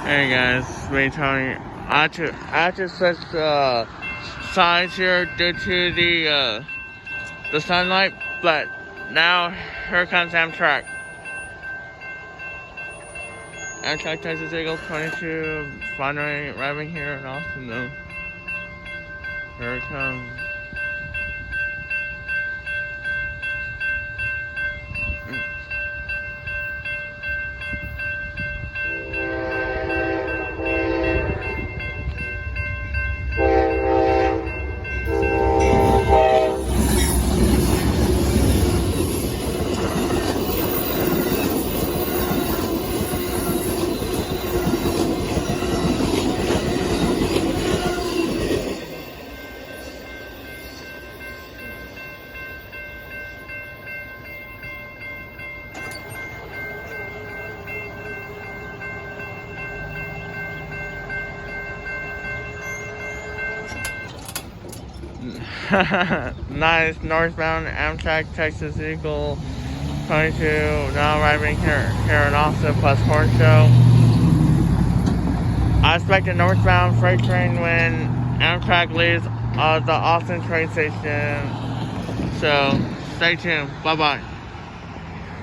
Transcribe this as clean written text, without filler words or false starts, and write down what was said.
Hey guys, me Tony. I had to switch sides here due to the sunlight, but now here comes Amtrak. Amtrak Texas Eagle 22 finally arriving here in Austin though. Here it comes. Nice. Northbound Amtrak Texas Eagle 22 now arriving here in Austin plus Horn Show. I expect a northbound freight train when Amtrak leaves the Austin train station. So stay tuned. Bye bye.